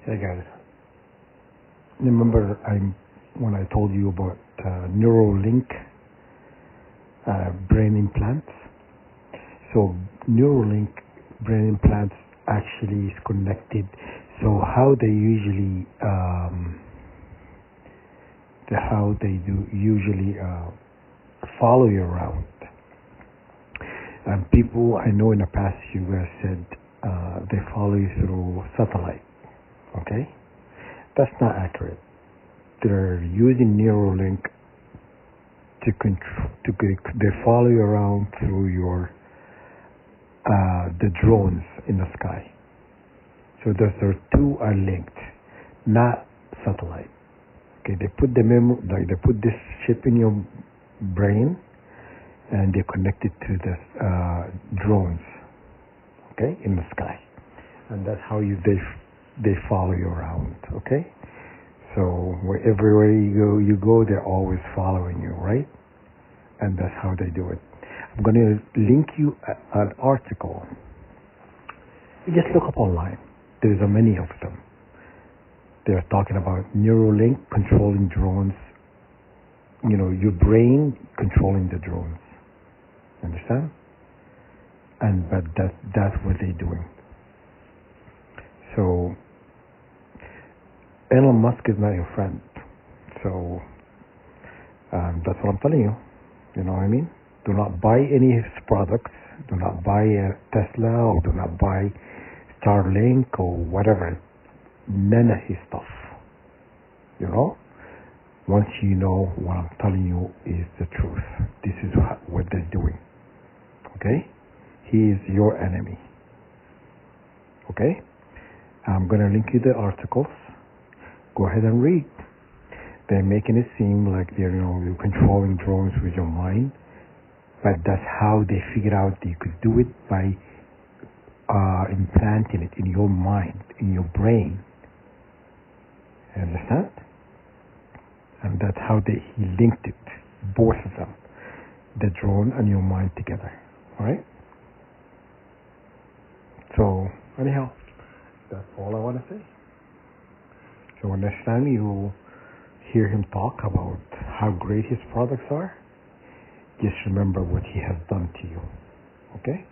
Hey guys, remember when I told you about Neuralink brain implants? So Neuralink brain implants actually is connected. So how they usually follow you around. And people I know in the past, you guys said they follow you through satellite. Okay, that's not accurate. They're using Neuralink they follow you around through your the drones in the sky. So those two are linked, not satellite. Okay, they put they put this chip in your brain, and they connect it to the drones. Okay, in the sky, and that's how they follow you around. Okay, so everywhere you go, they're always following you, right? And that's how they do it. I'm going to link you an article. You just look up online. There's many of them. They're talking about Neuralink controlling drones. You know, your brain controlling the drones. Understand? But that's what they're doing. So Elon Musk is not your friend. So that's what I'm telling you. You know what I mean? Do not buy any of his products. Do not buy a Tesla or do not buy Starlink or whatever. None of his stuff. You know? Once you know what I'm telling you is the truth. This is what they're doing. Okay? He is your enemy. Okay? I'm going to link you the articles. Go ahead and read. They're making it seem like you're controlling drones with your mind, but that's how they figured out you could do it by implanting it in your mind, in your brain. You understand? And that's how he linked it, both of them, the drone and your mind together. All right? So anyhow, that's all I want to say. So next time you hear him talk about how great his products are, just remember what he has done to you. Okay?